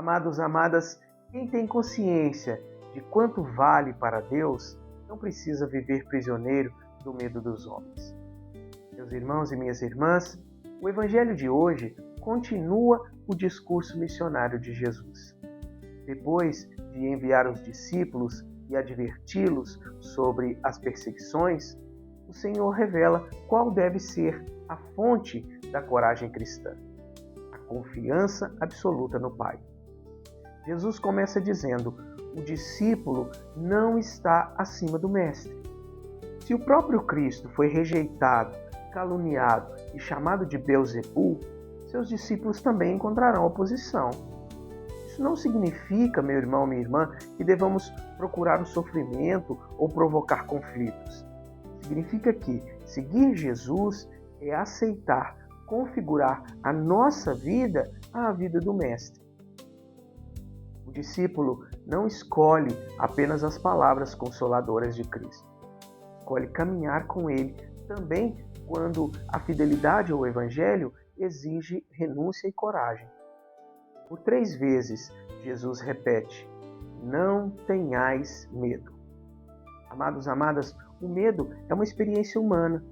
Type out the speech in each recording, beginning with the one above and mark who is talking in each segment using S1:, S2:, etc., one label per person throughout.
S1: Amados, amadas, quem tem consciência de quanto vale para Deus, não precisa viver prisioneiro do medo dos homens. Meus irmãos e minhas irmãs, o Evangelho de hoje continua o discurso missionário de Jesus. Depois de enviar os discípulos e adverti-los sobre as perseguições, o Senhor revela qual deve ser a fonte da coragem cristã: a confiança absoluta no Pai. Jesus começa dizendo: o discípulo não está acima do mestre. Se o próprio Cristo foi rejeitado, caluniado e chamado de Beelzebul, seus discípulos também encontrarão oposição. Isso não significa, meu irmão, minha irmã, que devamos procurar o sofrimento ou provocar conflitos. Significa que seguir Jesus é aceitar, configurar a nossa vida à vida do Mestre. O discípulo não escolhe apenas as palavras consoladoras de Cristo. Escolhe caminhar com Ele também quando a fidelidade ao Evangelho exige renúncia e coragem. Por 3 vezes, Jesus repete: não tenhais medo. Amados, amadas, o medo é uma experiência humana.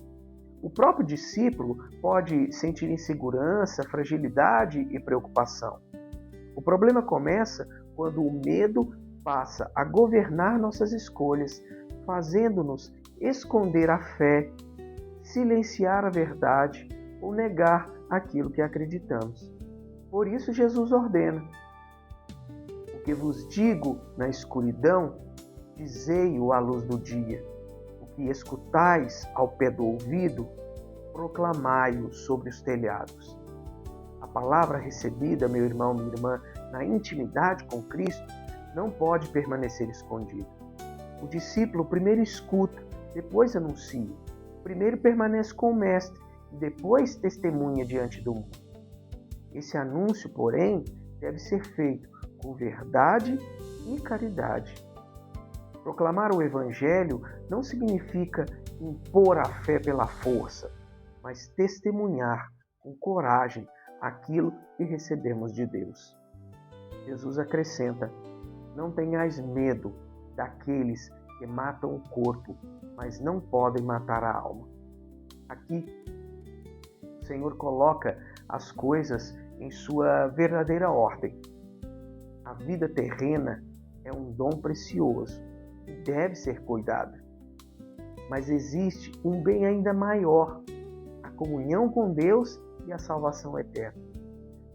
S1: O próprio discípulo pode sentir insegurança, fragilidade e preocupação. O problema começa quando o medo passa a governar nossas escolhas, fazendo-nos esconder a fé, silenciar a verdade ou negar aquilo que acreditamos. Por isso Jesus ordena: o que vos digo na escuridão, dizei-o à luz do dia. O que escutais ao pé do ouvido, proclamai-o sobre os telhados. A palavra recebida, meu irmão, minha irmã, na intimidade com Cristo, não pode permanecer escondida. O discípulo primeiro escuta, depois anuncia. Primeiro permanece com o Mestre e depois testemunha diante do mundo. Esse anúncio, porém, deve ser feito com verdade e caridade. Proclamar o Evangelho não significa impor a fé pela força, mas testemunhar com coragem aquilo que recebemos de Deus. Jesus acrescenta: não tenhais medo daqueles que matam o corpo, mas não podem matar a alma. Aqui, o Senhor coloca as coisas em sua verdadeira ordem. A vida terrena é um dom precioso e deve ser cuidado. Mas existe um bem ainda maior: a comunhão com Deus e a salvação eterna.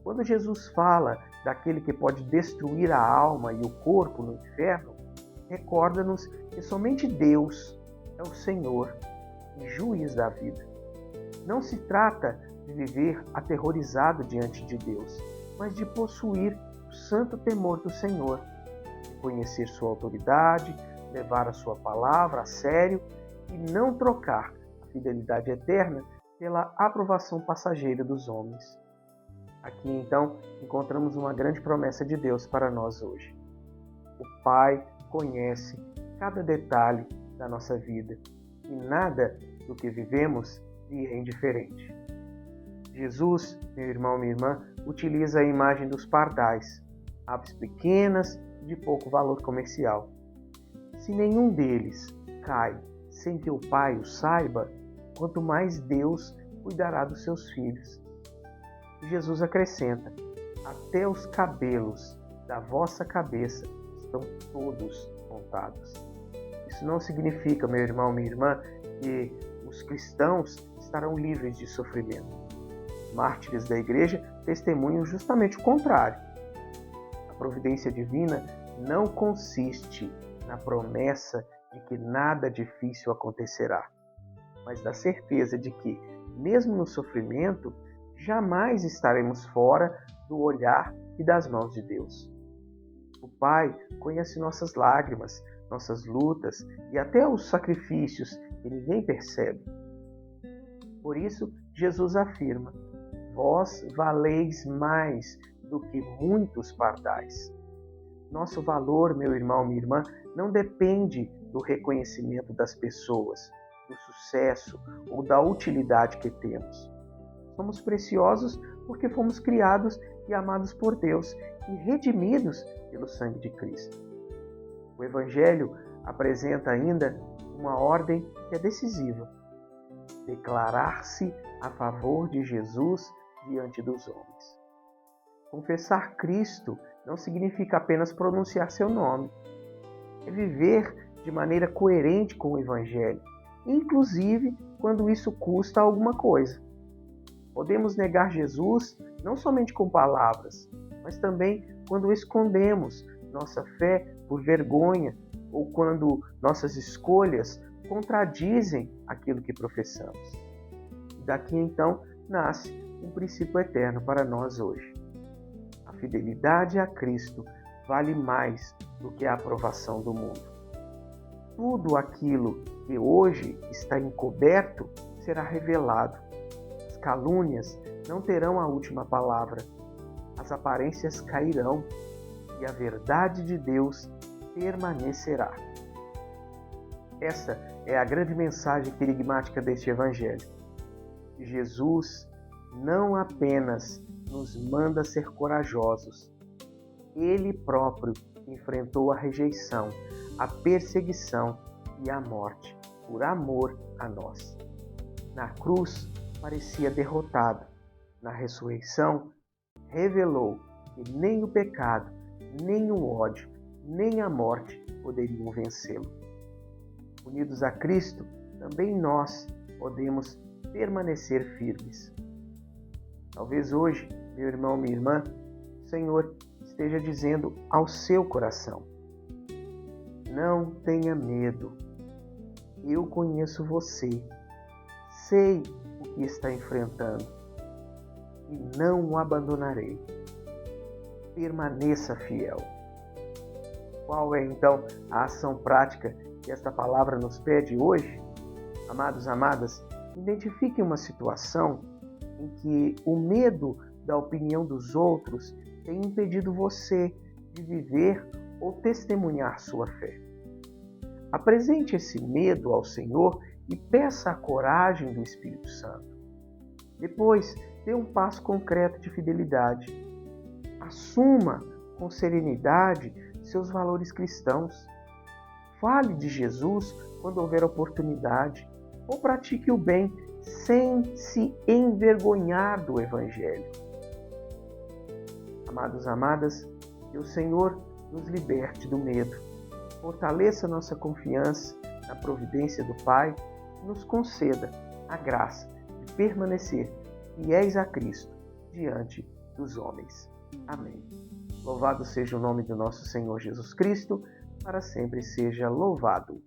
S1: Quando Jesus fala daquele que pode destruir a alma e o corpo no inferno, recorda-nos que somente Deus é o Senhor e juiz da vida. Não se trata de viver aterrorizado diante de Deus, mas de possuir o santo temor do Senhor, de conhecer sua autoridade, levar a sua palavra a sério e não trocar a fidelidade eterna pela aprovação passageira dos homens. Aqui, então, encontramos uma grande promessa de Deus para nós hoje. O Pai conhece cada detalhe da nossa vida e nada do que vivemos lhe é indiferente. Jesus, meu irmão, minha irmã, utiliza a imagem dos pardais, aves pequenas e de pouco valor comercial. Se nenhum deles cai sem que o Pai o saiba, quanto mais Deus cuidará dos seus filhos. E Jesus acrescenta: até os cabelos da vossa cabeça estão todos contados. Isso não significa, meu irmão, minha irmã, que os cristãos estarão livres de sofrimento. Os mártires da igreja testemunham justamente o contrário. A providência divina não consiste na promessa de que nada difícil acontecerá, mas da certeza de que, mesmo no sofrimento, jamais estaremos fora do olhar e das mãos de Deus. O Pai conhece nossas lágrimas, nossas lutas e até os sacrifícios que ninguém percebe. Por isso, Jesus afirma: vós valeis mais do que muitos pardais. Nosso valor, meu irmão, minha irmã, não depende do reconhecimento das pessoas, do sucesso ou da utilidade que temos. Somos preciosos porque fomos criados e amados por Deus e redimidos pelo sangue de Cristo. O Evangelho apresenta ainda uma ordem que é decisiva: declarar-se a favor de Jesus diante dos homens. Confessar Cristo não significa apenas pronunciar seu nome. É viver de maneira coerente com o Evangelho, inclusive quando isso custa alguma coisa. Podemos negar Jesus não somente com palavras, mas também quando escondemos nossa fé por vergonha ou quando nossas escolhas contradizem aquilo que professamos. Daqui então nasce um princípio eterno para nós hoje. A fidelidade a Cristo vale mais do que a aprovação do mundo. Tudo aquilo que hoje está encoberto será revelado. As calúnias não terão a última palavra. As aparências cairão e a verdade de Deus permanecerá. Essa é a grande mensagem querigmática deste Evangelho. Jesus não apenas nos manda ser corajosos, Ele próprio enfrentou a rejeição, a perseguição e a morte por amor a nós. Na cruz parecia derrotado. Na ressurreição revelou que nem o pecado, nem o ódio, nem a morte poderiam vencê-lo. Unidos a Cristo, também nós podemos permanecer firmes. Talvez hoje, meu irmão, minha irmã, o Senhor esteja dizendo ao seu coração: não tenha medo. Eu conheço você. Sei o que está enfrentando e não o abandonarei. Permaneça fiel. Qual é então a ação prática que esta palavra nos pede hoje? Amados, amadas, identifique uma situação em que o medo da opinião dos outros tem impedido você de viver ou testemunhar sua fé. Apresente esse medo ao Senhor e peça a coragem do Espírito Santo. Depois, dê um passo concreto de fidelidade. Assuma com serenidade seus valores cristãos. Fale de Jesus quando houver oportunidade, ou pratique o bem sem se envergonhar do Evangelho. Amados, amadas, que o Senhor nos liberte do medo, fortaleça nossa confiança na providência do Pai e nos conceda a graça de permanecer fiéis a Cristo diante dos homens. Amém. Louvado seja o nome do nosso Senhor Jesus Cristo, para sempre seja louvado.